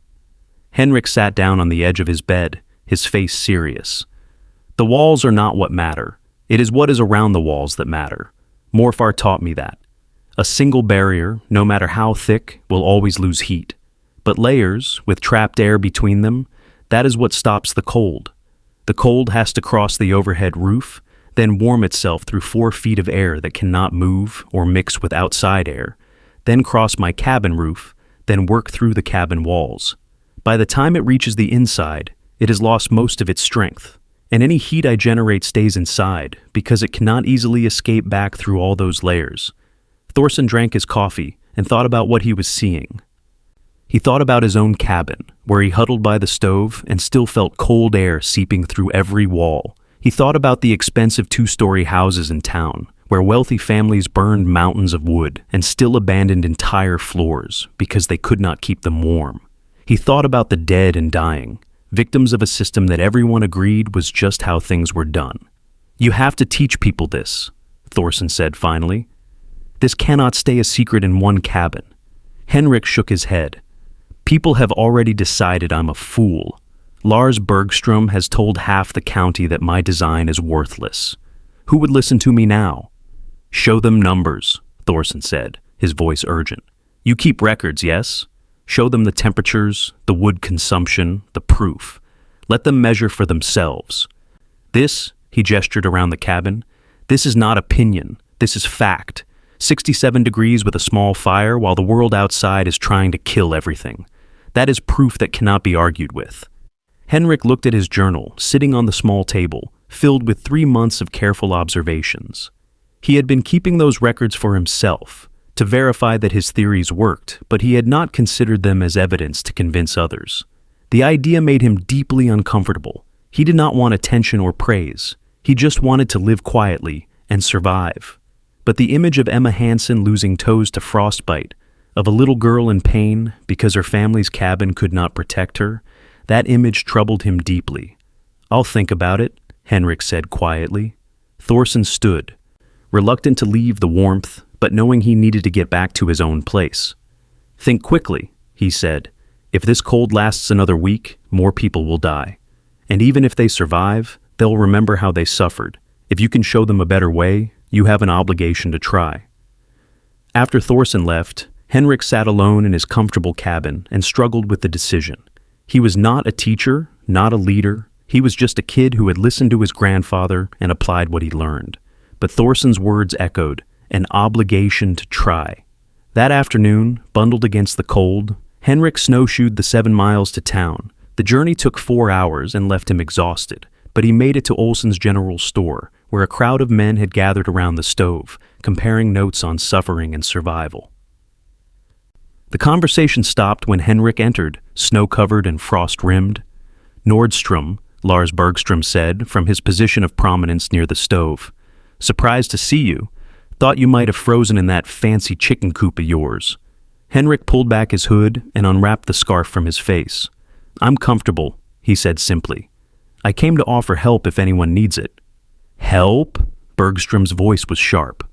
Henrik sat down on the edge of his bed, his face serious. The walls are not what matter. It is what is around the walls that matter. Morfar taught me that. A single barrier, no matter how thick, will always lose heat. But layers, with trapped air between them, that is what stops the cold. The cold has to cross the overhead roof, then warm itself through 4 feet of air that cannot move or mix with outside air, then cross my cabin roof, then work through the cabin walls. By the time it reaches the inside, it has lost most of its strength, and any heat I generate stays inside because it cannot easily escape back through all those layers. Thorson drank his coffee and thought about what he was seeing. He thought about his own cabin, where he huddled by the stove and still felt cold air seeping through every wall. He thought about the expensive 2-story houses in town, where wealthy families burned mountains of wood and still abandoned entire floors because they could not keep them warm. He thought about the dead and dying, victims of a system that everyone agreed was just how things were done. "You have to teach people this," Thorson said finally. "This cannot stay a secret in one cabin." Henrik shook his head. "People have already decided I'm a fool. Lars Bergstrom has told half the county that my design is worthless. Who would listen to me now?" "Show them numbers," Thorson said, his voice urgent. "You keep records, yes? Show them the temperatures, the wood consumption, the proof. Let them measure for themselves. This," he gestured around the cabin, "this is not opinion, this is fact. 67 degrees with a small fire while the world outside is trying to kill everything. That is proof that cannot be argued with." Henrik looked at his journal, sitting on the small table, filled with 3 months of careful observations. He had been keeping those records for himself, to verify that his theories worked, but he had not considered them as evidence to convince others. The idea made him deeply uncomfortable. He did not want attention or praise. He just wanted to live quietly and survive. But the image of Emma Hansen losing toes to frostbite, of a little girl in pain because her family's cabin could not protect her, that image troubled him deeply. "I'll think about it," Henrik said quietly. Thorson stood, reluctant to leave the warmth, but knowing he needed to get back to his own place. "Think quickly," he said. "If this cold lasts another week, more people will die. And even if they survive, they'll remember how they suffered. If you can show them a better way, you have an obligation to try." After Thorson left, Henrik sat alone in his comfortable cabin and struggled with the decision. He was not a teacher, not a leader. He was just a kid who had listened to his grandfather and applied what he learned. But Thorson's words echoed, an obligation to try. That afternoon, bundled against the cold, Henrik snowshoed the 7 miles to town. The journey took 4 hours and left him exhausted, but he made it to Olson's General Store, where a crowd of men had gathered around the stove, comparing notes on suffering and survival. The conversation stopped when Henrik entered, snow-covered and frost-rimmed. "Nordstrom," Lars Bergstrom said, from his position of prominence near the stove. "Surprised to see you. Thought you might have frozen in that fancy chicken coop of yours." Henrik pulled back his hood and unwrapped the scarf from his face. "I'm comfortable," he said simply. "I came to offer help if anyone needs it." "Help?" Bergstrom's voice was sharp.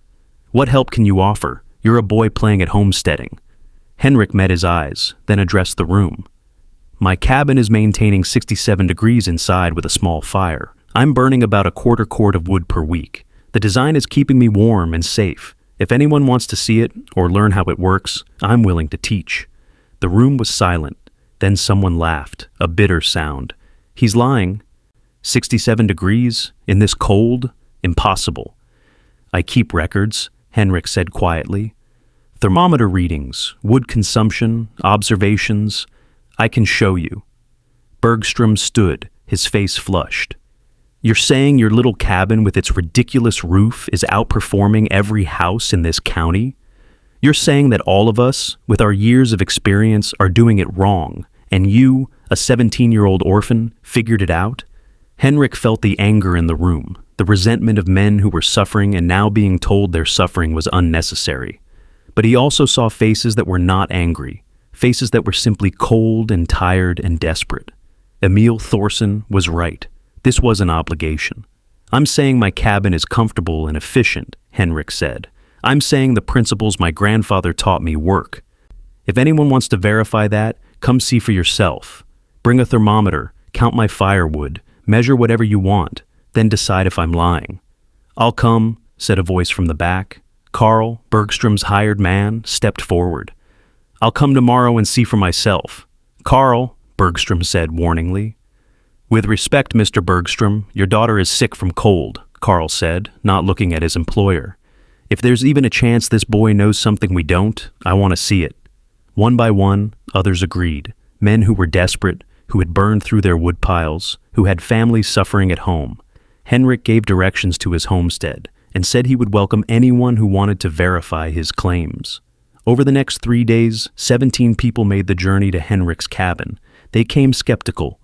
"What help can you offer? You're a boy playing at homesteading." Henrik met his eyes, then addressed the room. "My cabin is maintaining 67 degrees inside with a small fire. I'm burning about a quarter quart of wood per week. The design is keeping me warm and safe. If anyone wants to see it or learn how it works, I'm willing to teach." The room was silent. Then someone laughed, a bitter sound. "He's lying. 67 degrees? In this cold? Impossible." "I keep records," Henrik said quietly. "Thermometer readings, wood consumption, observations. I can show you." Bergstrom stood, his face flushed. "You're saying your little cabin with its ridiculous roof is outperforming every house in this county? You're saying that all of us, with our years of experience, are doing it wrong, and you, a 17-year-old orphan, figured it out?" Henrik felt the anger in the room, the resentment of men who were suffering and now being told their suffering was unnecessary. But he also saw faces that were not angry, faces that were simply cold and tired and desperate. Emil Thorson was right. This was an obligation. "I'm saying my cabin is comfortable and efficient," Henrik said. "I'm saying the principles my grandfather taught me work. If anyone wants to verify that, come see for yourself. Bring a thermometer, count my firewood, measure whatever you want, then decide if I'm lying." "I'll come," said a voice from the back. Carl, Bergstrom's hired man, stepped forward. "I'll come tomorrow and see for myself." "Carl," Bergstrom said warningly. "With respect, Mr. Bergstrom, your daughter is sick from cold," Carl said, not looking at his employer. "If there's even a chance this boy knows something we don't, I want to see it." One by one, others agreed. Men who were desperate, who had burned through their woodpiles, who had families suffering at home. Henrik gave directions to his homestead and said he would welcome anyone who wanted to verify his claims. Over the next 3 days, 17 people made the journey to Henrik's cabin. They came skeptical,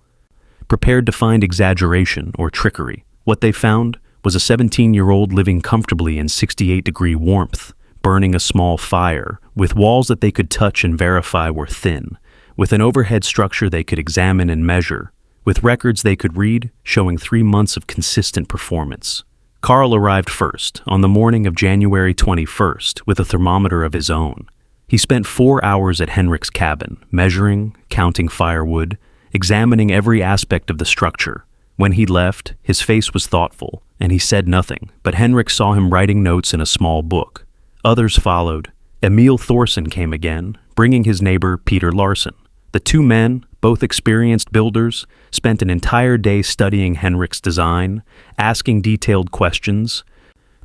prepared to find exaggeration or trickery. What they found was a 17-year-old living comfortably in 68-degree warmth, burning a small fire, with walls that they could touch and verify were thin, with an overhead structure they could examine and measure, with records they could read showing 3 months of consistent performance. Carl arrived first, on the morning of January 21st, with a thermometer of his own. He spent 4 hours at Henrik's cabin, measuring, counting firewood, examining every aspect of the structure. When he left, his face was thoughtful, and he said nothing, but Henrik saw him writing notes in a small book. Others followed. Emil Thorsen came again, bringing his neighbor Peter Larsen. The two men, both experienced builders, spent an entire day studying Henrik's design, asking detailed questions,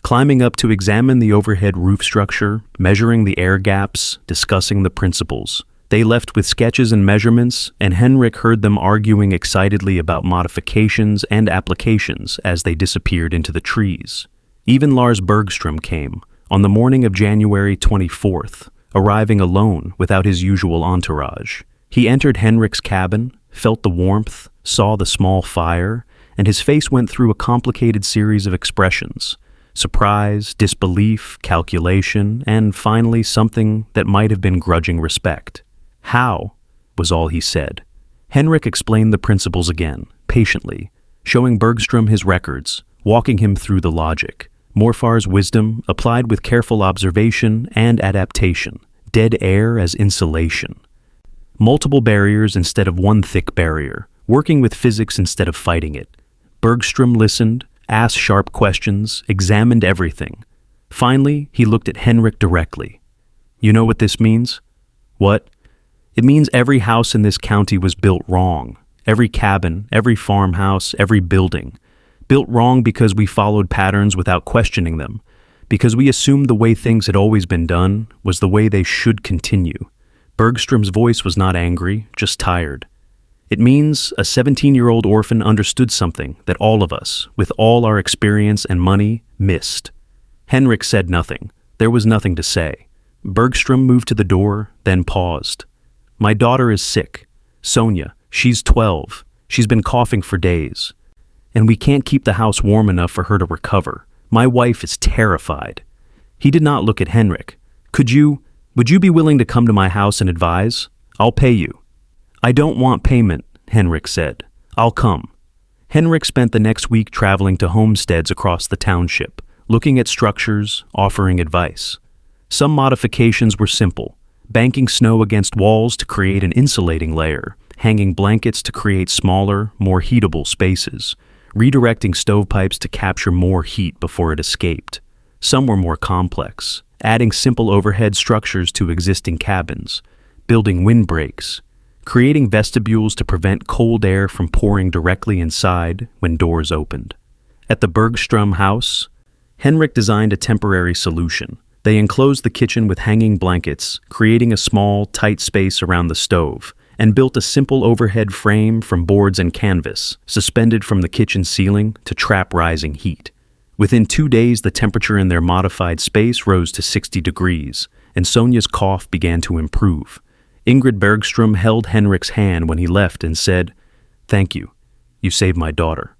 climbing up to examine the overhead roof structure, measuring the air gaps, discussing the principles. They left with sketches and measurements, and Henrik heard them arguing excitedly about modifications and applications as they disappeared into the trees. Even Lars Bergstrom came, on the morning of January 24th, arriving alone without his usual entourage. He entered Henrik's cabin, felt the warmth, saw the small fire, and his face went through a complicated series of expressions: surprise, disbelief, calculation, and finally something that might have been grudging respect. "How?" was all he said. Henrik explained the principles again, patiently, showing Bergstrom his records, walking him through the logic. Morfar's wisdom applied with careful observation and adaptation, dead air as insulation. Multiple barriers instead of one thick barrier, working with physics instead of fighting it. Bergstrom listened, asked sharp questions, examined everything. Finally, he looked at Henrik directly. "You know what this means?" "What?" "It means every house in this county was built wrong. Every cabin, every farmhouse, every building. Built wrong because we followed patterns without questioning them, because we assumed the way things had always been done was the way they should continue." Bergstrom's voice was not angry, just tired. "It means a 17-year-old orphan understood something that all of us, with all our experience and money, missed." Henrik said nothing. There was nothing to say. Bergstrom moved to the door, then paused. "My daughter is sick. Sonia, she's 12. She's been coughing for days. And we can't keep the house warm enough for her to recover. My wife is terrified." He did not look at Henrik. Would you be willing to come to my house and advise? I'll pay you." "I don't want payment," Henrik said. "I'll come." Henrik spent the next week traveling to homesteads across the township, looking at structures, offering advice. Some modifications were simple: banking snow against walls to create an insulating layer, hanging blankets to create smaller, more heatable spaces, redirecting stovepipes to capture more heat before it escaped. Some were more complex: adding simple overhead structures to existing cabins, building windbreaks, creating vestibules to prevent cold air from pouring directly inside when doors opened. At the Bergstrom house, Henrik designed a temporary solution. They enclosed the kitchen with hanging blankets, creating a small, tight space around the stove, and built a simple overhead frame from boards and canvas, suspended from the kitchen ceiling to trap rising heat. Within 2 days, the temperature in their modified space rose to 60 degrees, and Sonia's cough began to improve. Ingrid Bergstrom held Henrik's hand when he left and said, "Thank you. You saved my daughter."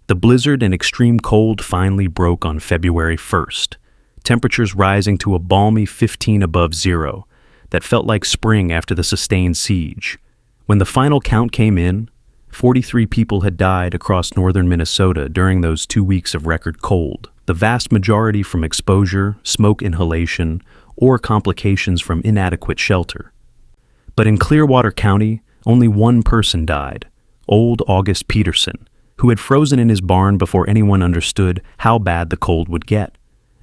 The blizzard and extreme cold finally broke on February 1st, temperatures rising to a balmy 15 above zero that felt like spring after the sustained siege. When the final count came in, 43 people had died across northern Minnesota during those 2 weeks of record cold, the vast majority from exposure, smoke inhalation, or complications from inadequate shelter. But in Clearwater County, only one person died, old August Peterson, who had frozen in his barn before anyone understood how bad the cold would get.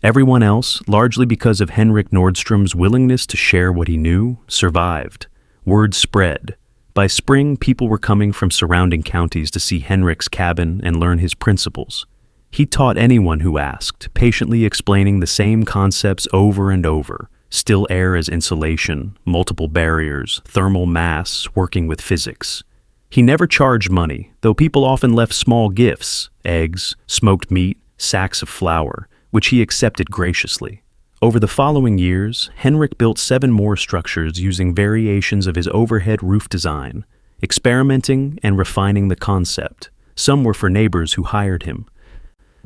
Everyone else, largely because of Henrik Nordstrom's willingness to share what he knew, survived. Word spread. By spring, people were coming from surrounding counties to see Henrik's cabin and learn his principles. He taught anyone who asked, patiently explaining the same concepts over and over: still air as insulation, multiple barriers, thermal mass, working with physics. He never charged money, though people often left small gifts: eggs, smoked meat, sacks of flour, which he accepted graciously. Over the following years, Henrik built 7 more structures using variations of his overhead roof design, experimenting and refining the concept. Some were for neighbors who hired him,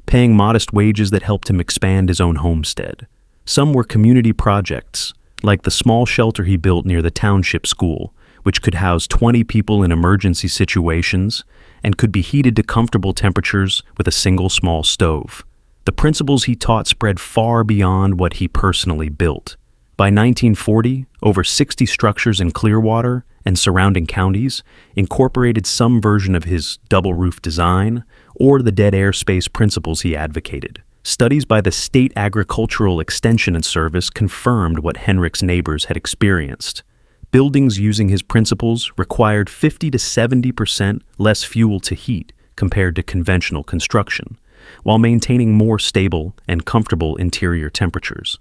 paying modest wages that helped him expand his own homestead. Some were community projects, like the small shelter he built near the township school, which could house 20 people in emergency situations and could be heated to comfortable temperatures with a single small stove. The principles he taught spread far beyond what he personally built. By 1940, over 60 structures in Clearwater and surrounding counties incorporated some version of his double roof design or the dead airspace principles he advocated. Studies by the State Agricultural Extension and Service confirmed what Henrik's neighbors had experienced. Buildings using his principles required 50 to 70% less fuel to heat compared to conventional construction, while maintaining more stable and comfortable interior temperatures.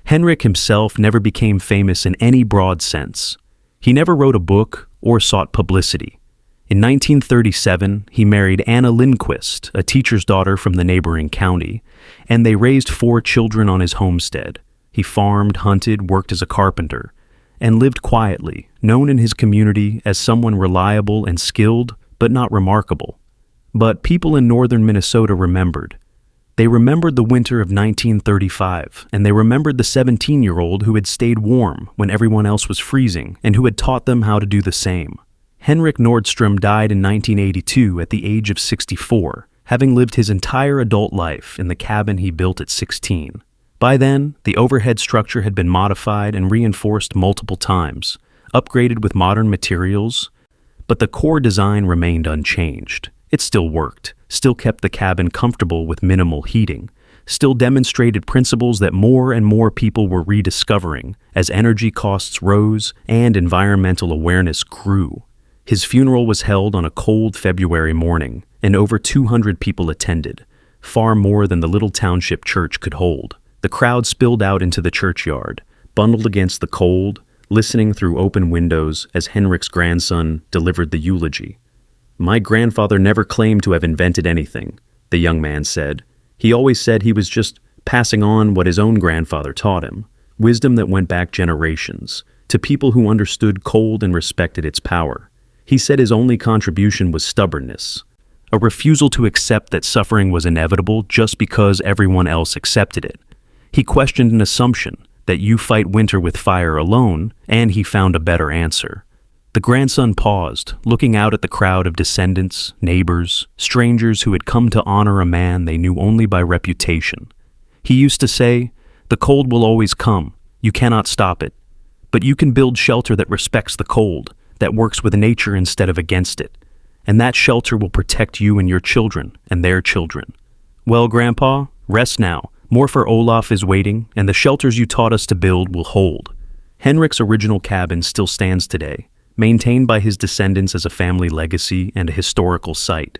Henrik himself never became famous in any broad sense. He never wrote a book or sought publicity. In 1937, he married Anna Lindquist, a teacher's daughter from the neighboring county, and they raised 4 children on his homestead. He farmed, hunted, worked as a carpenter, and lived quietly, known in his community as someone reliable and skilled, but not remarkable. But people in northern Minnesota remembered. They remembered the winter of 1935, and they remembered the 17-year-old who had stayed warm when everyone else was freezing and who had taught them how to do the same. Henrik Nordstrom died in 1982 at the age of 64, having lived his entire adult life in the cabin he built at 16. By then, the overhead structure had been modified and reinforced multiple times, upgraded with modern materials, but the core design remained unchanged. It still worked, still kept the cabin comfortable with minimal heating, still demonstrated principles that more and more people were rediscovering as energy costs rose and environmental awareness grew. His funeral was held on a cold February morning, and over 200 people attended, far more than the little township church could hold. The crowd spilled out into the churchyard, bundled against the cold, listening through open windows as Henrik's grandson delivered the eulogy. "My grandfather never claimed to have invented anything," the young man said. "He always said he was just passing on what his own grandfather taught him, wisdom that went back generations, to people who understood cold and respected its power. He said his only contribution was stubbornness, a refusal to accept that suffering was inevitable just because everyone else accepted it. He questioned an assumption that you fight winter with fire alone, and he found a better answer." The grandson paused, looking out at the crowd of descendants, neighbors, strangers who had come to honor a man they knew only by reputation. He used to say, "The cold will always come. You cannot stop it. But you can build shelter that respects the cold, that works with nature instead of against it. And that shelter will protect you and your children and their children. Well, Grandpa, rest now. More for Olaf is waiting, and the shelters you taught us to build will hold." Henrik's original cabin still stands today, maintained by his descendants as a family legacy and a historical site.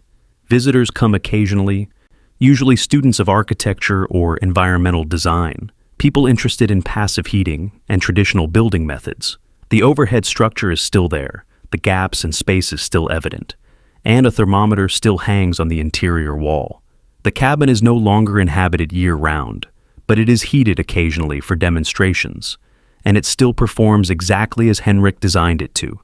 Visitors come occasionally, usually students of architecture or environmental design, people interested in passive heating and traditional building methods. The overhead structure is still there, the gaps and spaces still evident, and a thermometer still hangs on the interior wall. The cabin is no longer inhabited year-round, but it is heated occasionally for demonstrations, and it still performs exactly as Henrik designed it to.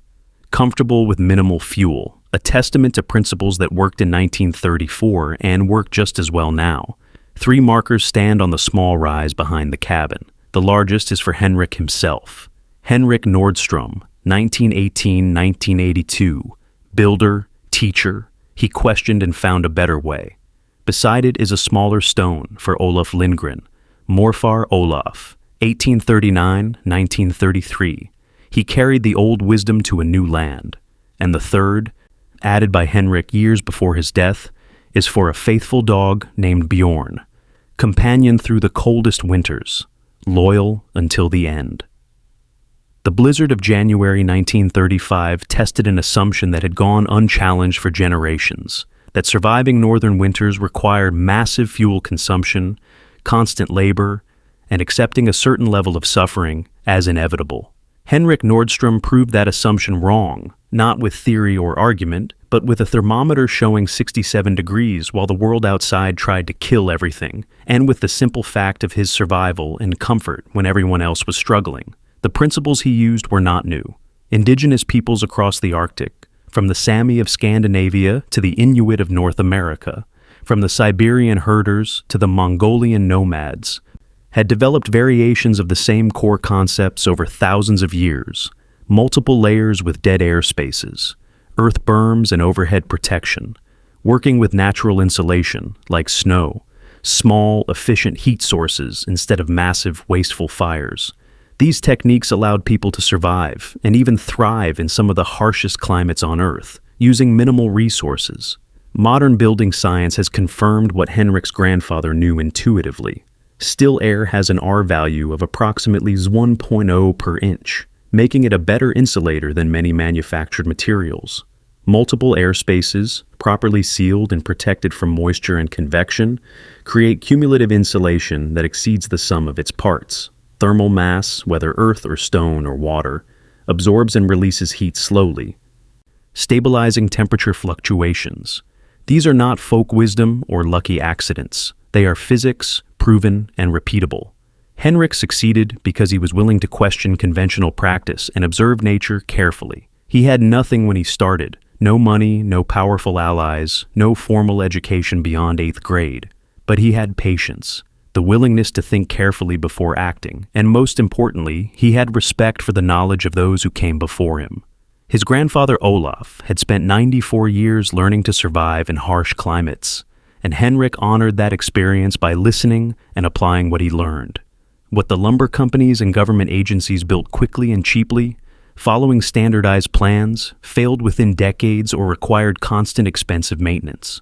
Comfortable with minimal fuel, a testament to principles that worked in 1934 and work just as well now. 3 markers stand on the small rise behind the cabin. The largest is for Henrik himself. Henrik Nordstrom, 1918-1982. Builder, teacher, he questioned and found a better way. Beside it is a smaller stone for Olaf Lindgren, Morfar Olaf, 1839-1933. He carried the old wisdom to a new land. And the third, added by Henrik years before his death, is for a faithful dog named Bjorn, companion through the coldest winters, loyal until the end. The blizzard of January 1935 tested an assumption that had gone unchallenged for generations, that surviving northern winters required massive fuel consumption, constant labor, and accepting a certain level of suffering as inevitable. Henrik Nordstrom proved that assumption wrong, not with theory or argument, but with a thermometer showing 67 degrees while the world outside tried to kill everything, and with the simple fact of his survival and comfort when everyone else was struggling. The principles he used were not new. Indigenous peoples across the Arctic, from the Sami of Scandinavia to the Inuit of North America, from the Siberian herders to the Mongolian nomads, had developed variations of the same core concepts over thousands of years: multiple layers with dead air spaces, earth berms and overhead protection, working with natural insulation like snow, small, efficient heat sources instead of massive, wasteful fires. These techniques allowed people to survive and even thrive in some of the harshest climates on Earth, using minimal resources. Modern building science has confirmed what Henrik's grandfather knew intuitively. Still air has an R value of approximately 1.0 per inch, making it a better insulator than many manufactured materials. Multiple air spaces, properly sealed and protected from moisture and convection, create cumulative insulation that exceeds the sum of its parts. Thermal mass, whether earth or stone or water, absorbs and releases heat slowly, stabilizing temperature fluctuations. These are not folk wisdom or lucky accidents. They are physics, proven and repeatable. Henrik succeeded because he was willing to question conventional practice and observe nature carefully. He had nothing when he started: no money, no powerful allies, no formal education beyond 8th grade. But he had patience, the willingness to think carefully before acting, and most importantly, he had respect for the knowledge of those who came before him. His grandfather Olaf had spent 94 years learning to survive in harsh climates, and Henrik honored that experience by listening and applying what he learned. What the lumber companies and government agencies built quickly and cheaply, following standardized plans, failed within decades or required constant expensive maintenance.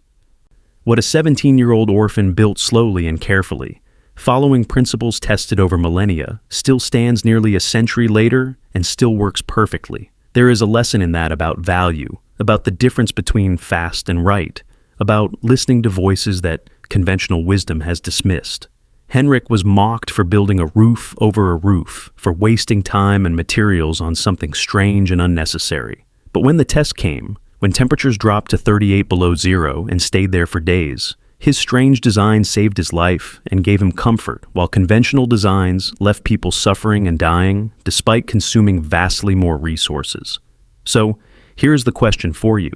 What a 17-year-old orphan built slowly and carefully, following principles tested over millennia, still stands nearly a century later and still works perfectly. There is a lesson in that about value, about the difference between fast and right, about listening to voices that conventional wisdom has dismissed. Henrik was mocked for building a roof over a roof, for wasting time and materials on something strange and unnecessary. But when the test came, when temperatures dropped to 38 below zero and stayed there for days, his strange design saved his life and gave him comfort, while conventional designs left people suffering and dying despite consuming vastly more resources. So, here's the question for you.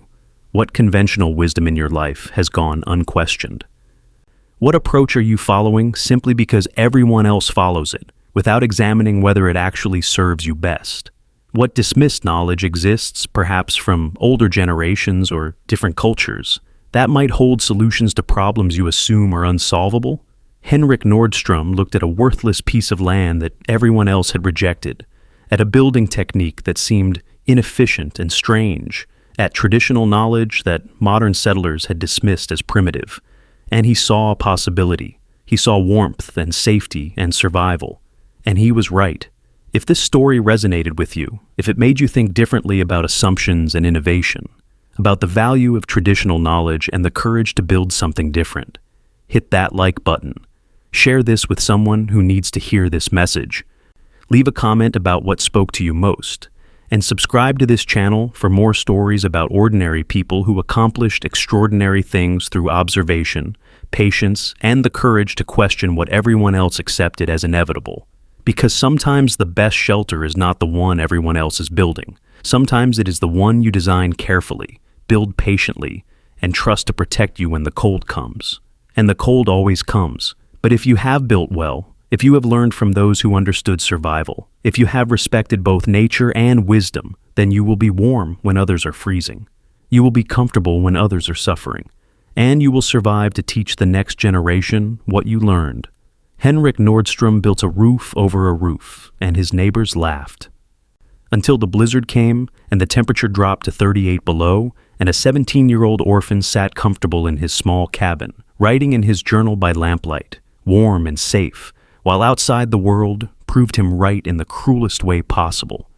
What conventional wisdom in your life has gone unquestioned? What approach are you following simply because everyone else follows it, without examining whether it actually serves you best? What dismissed knowledge exists, perhaps from older generations or different cultures, that might hold solutions to problems you assume are unsolvable? Henrik Nordstrom looked at a worthless piece of land that everyone else had rejected, at a building technique that seemed inefficient and strange, at traditional knowledge that modern settlers had dismissed as primitive. And he saw a possibility. He saw warmth and safety and survival. And he was right. If this story resonated with you, if it made you think differently about assumptions and innovation, about the value of traditional knowledge and the courage to build something different, hit that like button. Share this with someone who needs to hear this message. Leave a comment about what spoke to you most. And subscribe to this channel for more stories about ordinary people who accomplished extraordinary things through observation, patience, and the courage to question what everyone else accepted as inevitable. Because sometimes the best shelter is not the one everyone else is building. Sometimes it is the one you design carefully, build patiently, and trust to protect you when the cold comes. And the cold always comes. But if you have built well, if you have learned from those who understood survival, if you have respected both nature and wisdom, then you will be warm when others are freezing. You will be comfortable when others are suffering. And you will survive to teach the next generation what you learned. Henrik Nordstrom built a roof over a roof, and his neighbors laughed. until the blizzard came and the temperature dropped to 38 below, and a 17-year-old orphan sat comfortable in his small cabin, writing in his journal by lamplight, warm and safe, while outside the world proved him right in the cruelest way possible.